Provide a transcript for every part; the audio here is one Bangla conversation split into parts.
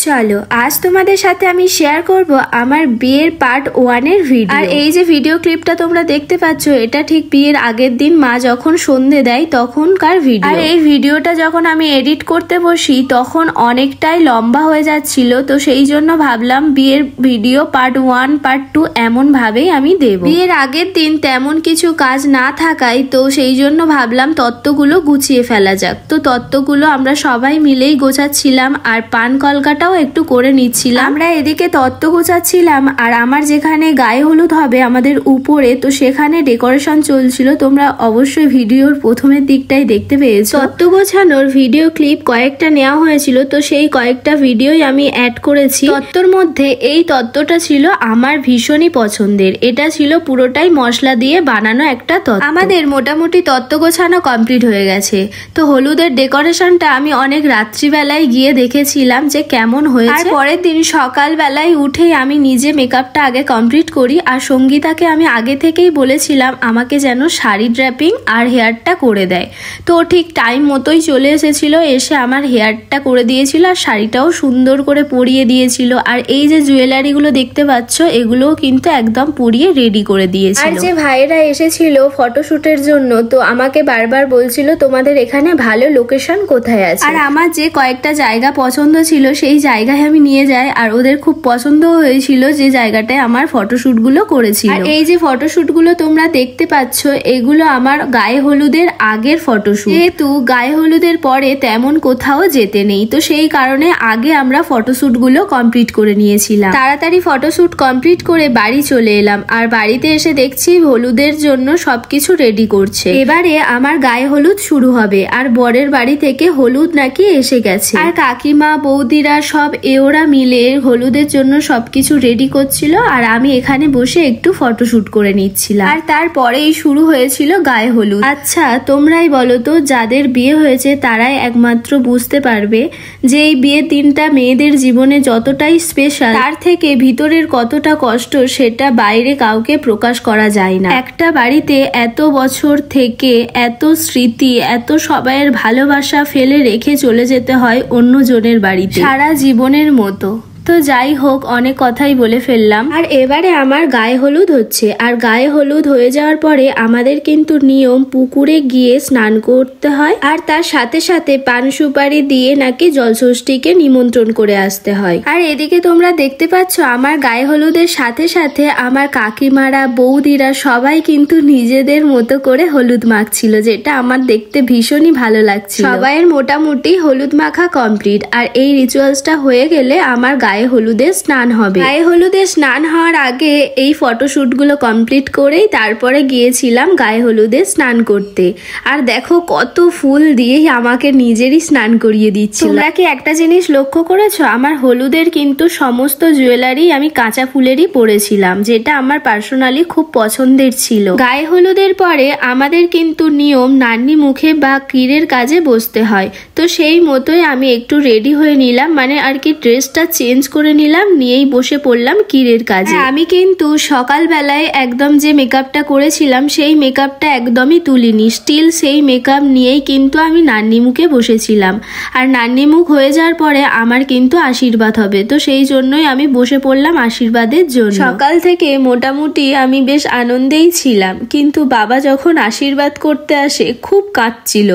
চলো আজ তোমাদের সাথে আমি শেয়ার করব আমার বিয়ের পার্ট 1 এর ভিডিও। আর এই যে ভিডিও ক্লিপটা তোমরা দেখতে পাচ্ছ এটা ঠিক বিয়ের আগের দিন মা যখন সন্ধে দেয় তখনকার ভিডিও। আর এই ভিডিওটা যখন আমি এডিট করতে বসি তখন অনেকটাই লম্বা হয়ে যাচ্ছিল, তো সেই জন্য ভাবলাম বিয়ের ভিডিও পার্ট 1 পার্ট 2 এমন ভাবেই আমি দেব। বিয়ের আগের দিন তেমন কিছু কাজ না থাকায় তো সেই জন্য ভাবলাম তত্ত্বগুলো গুছিয়ে ফেলা যাক। তো তত্ত্বগুলো আমরা সবাই মিলেই গোছাচ্ছিলাম আর পান কলকাটাও একটু করে নিচ্ছিলাম। আমরা এদিকে তত্ত্ব গোছাচ্ছিলাম আর আমার যেখানে গায়ে হলুদ হবে আমাদের উপরে, তো সেখানে ডেকোরেশন চলছিল। তোমরা অবশ্যই ভিডিওর প্রথমের দিকটাই দেখতে পেয়েছো। তত্ত্ব গোছানোর ভিডিও ক্লিপ কয়েকটা নেওয়া হয়েছিল, তো সেই কয়েকটা ভিডিওই আমি অ্যাড করেছি। তত্ত্বর মধ্যে এই তত্ত্বটা ছিল আমার ভীষণই পছন্দের। এটা ছিল পুরোটাই মশলা দিয়ে বানানো একটা তত্ত্ব। আমাদের মোটামুটি তত্ত্ব গোছানো কমপ্লিট হয়ে গেছে। তো হলুদের ডেকোরেশনটা আমি অনেক রাত্রিবেলায় গিয়ে দেখেছিলাম যে কেমন হয়েছে। আর পরের দিন সকালবেলায় উঠেই আমি নিজে মেকআপটা আগে কমপ্লিট করি। আর সঙ্গীতাকে আমি আগে থেকেই বলেছিলাম আমাকে যেন শাড়ি ড্র্যাপিং আর হেয়ারটা করে দেয়। তো ঠিক টাইম মতোই চলে এসেছিল, এসে আমার হেয়ারটা করে দিয়েছিল আর শাড়িটাও সুন্দর করে পরিয়ে দিয়েছিল। আর এই যে জুয়েলারিগুলো দেখতে পাচ্ছ এগুলোও কিন্তু একদম পরিয়ে রেডি করে দিয়েছিল। আর যে ভাইরা এসেছিল ফটোশুটের জন্য তো আমাকে বারবার বলছিল তোমাদের এখানে ভালো লোকেশন কোথায় আছে। আর আমার যে কয়েকটা জায়গা পছন্দ ছিল সেই জায়গায় আমি নিয়ে যাই আর ওদের খুব পছন্দ হয়েছিল যে জায়গাটায় আমার ফটোশুট গুলো করেছিল। আর এই যে ফটোশুট গুলো তোমরা দেখতে পাচ্ছ এগুলো আমার গায়ে হলুদের আগের ফটোশুট। যেহেতু গায়ে হলুদের পরে তেমন কোথাও যেতে নেই, তো সেই কারণে আগে আমরা ফটোশুট গুলো কমপ্লিট করে নিয়েছিলাম। তাড়াতাড়ি ফটোশুট কমপ্লিট করে বাড়ি চলে এলাম। আর বাড়িতে এসে দেখছি হলুদের জন্য সবকিছু রেডি করছে। এবারে আমার গায়ে হলুদ শুরু হবে আর বরের বাড়ি থেকে হলুদ নাকি এসে গেছে। আর কাকিমা বৌদিরা সব ওরা মিলে হলুদের জন্য সবকিছু রেডি করছিল আর আমি এখানে বসে একটু ফটোশুট করে নিচ্ছিলাম। আর তারপরেই শুরু হয়েছিল গায়ে হলুদ। আচ্ছা তোমরাই বলো তো, যাদের বিয়ে হয়েছে তারাই একমাত্র বুঝতে পারবে যে এই বিয়ের দিনটা মেয়েদের জীবনে যতটাই স্পেশাল তার থেকে ভিতরের কতটা কষ্ট সেটা বাইরে কাউকে প্রকাশ করা যায় না। একটা বাড়িতে এত বছর থেকে এত স্মৃতি এত সবাইয়ের ভালোবাসা ফেলে রেখে চলে যেতে হয় অন্য জনের বাড়িতে সারা জীবনের মতো। তো যাই হোক অনেক কথাই বলে ফেললাম। আর এবারে আমার গায়ে হলুদ হচ্ছে। আর গায়ে হলুদ হয়ে যাওয়ার পরে আমাদের কিন্তু নিয়ম পুকুরে গিয়ে স্নান করতে হয় আর তার সাথে সাথে পান সুপারি দিয়ে নাকি জলষষ্ঠীকে নিমন্ত্রণ করে আসতে হয়। আর এদিকে তোমরা দেখতে পাচ্ছ আমার গায়ে হলুদের সাথে সাথে আমার কাকিমারা বৌদিরা সবাই কিন্তু নিজেদের মতো করে হলুদ মাখছিল, যেটা আমার দেখতে ভীষণই ভালো লাগছিল। সবাইয়ের মোটামুটি হলুদ মাখা কমপ্লিট। আর এই রিচুয়ালসটা হয়ে গেলে আমার গায়ে হলুদে স্নান হবে। গায়ে হলুদে স্নান হওয়ার আগে এই ফটোশুট গুলো কমপ্লিট করেই তারপরে গিয়েছিলাম গায়ে হলুদে স্নান করতে। আর দেখো কত ফুল দিয়েই আমাকে নিজেরই স্নান করিয়ে দিচ্ছিল। তোমরা কি একটা জিনিস লক্ষ্য করেছো, আমার হলুদের কিন্তু সমস্ত জুয়েলারি আমি কাঁচা ফুলেরই পরেছিলাম, যেটা আমার পার্সোনালি খুব পছন্দের ছিল। গায়ে হলুদের পরে আমাদের কিন্তু নিয়ম নান্নি মুখে বা কিরের কাজে বসতে হয়। তো সেই মতোই আমি একটু রেডি হয়ে নিলাম, মানে আর কি ড্রেসটা চেঞ্জ করে নিলাম, নিয়েই বসে পড়লাম কিরের কাজে। আমি কিন্তু সকালবেলায় একদম যে মেকআপটা করেছিলাম সেই মেকআপটা একদমই তুলিনি, স্টিল সেই মেকআপ নিয়েই কিন্তু আমি নান্নি মুখে বসেছিলাম। আর নান্নি মুখ হয়ে যাওয়ার পরে আমার কিন্তু আশীর্বাদ হবে, তো সেই জন্যই আমি বসে পড়লাম আশীর্বাদের জন্য। সকাল থেকে মোটামুটি আমি বেশ আনন্দেই ছিলাম, কিন্তু বাবা যখন আশীর্বাদ করতে আসে খুব কাঁদছিল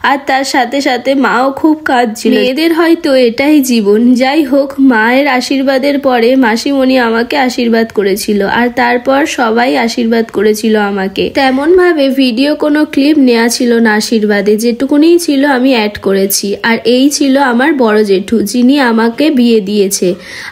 আর তার সাথে সাথে মাও খুব কাঁদছিল। মেয়েদের হয়তো এটাই জীবন। যাই হোক, মায়ের আশীর্বাদের পরে মাসিমণি আমাকে আশীর্বাদ করেছিল আর তারপর সবাই আশীর্বাদ করেছিল আমাকে। তেমন ভাবে ভিডিও কোনো ক্লিপ নেওয়া ছিল না আশীর্বাদে, যেটুকুনি ছিল আমি অ্যাড করেছি। আর এই ছিল আমার বড় জেঠু যিনি আমাকে বিয়ে দিয়েছে।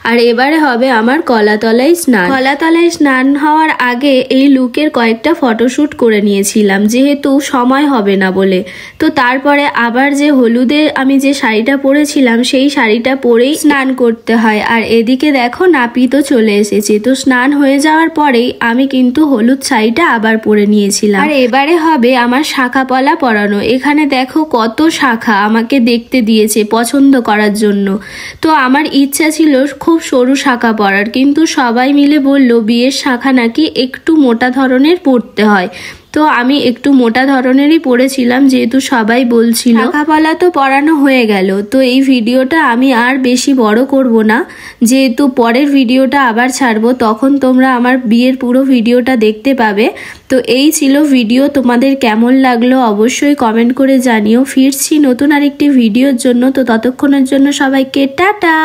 আর এবারে হবে আমার কলাতলায় স্নান। কলাতলায় স্নান হওয়ার আগে এই লুকের কয়েকটা ফটোশুট করে নিয়েছিলাম যেহেতু সময় হবে না বলে। তো তারপরে আবার যে হলুদে আমি যে শাড়িটা পরেছিলাম সেই শাড়িটা পরেই স্নান করতে হয়। আর এদিকে দেখো নাপিতও চলে এসেছে। তো স্নান হয়ে যাওয়ার পরেই আমি কিন্তু হলুদ শাড়িটা আবার পরে নিয়েছিলাম। আর এবারে হবে আমার শাখা পলা পরানো। এখানে দেখো কত শাখা আমাকে দেখতে দিয়েছে পছন্দ করার জন্য। তো আমার ইচ্ছা ছিল খুব সরু শাখা পরার, কিন্তু সবাই মিলে বলল বিয়ের শাখা নাকি একটু মোটা ধরনের পরতে হয়। তো আমি একটু মোটা ধরনেরই পরেছিলাম, যেহেতু সবাই বলছিল। শাঁখাপালা তো পরানো হয়ে গেল, তো এই ভিডিওটা আমি আর বেশি বড় করব না, যেহেতু পরের ভিডিওটা আবার ছাড়বো, তখন তোমরা আমার বিয়ের পুরো ভিডিওটা দেখতে পাবে। তো এই ছিল ভিডিও, তোমাদের কেমন লাগলো অবশ্যই কমেন্ট করে জানিও। ফিরছি নতুন আরেকটি ভিডিওর জন্য, তো ততক্ষণের জন্য সবাইকে টাটা।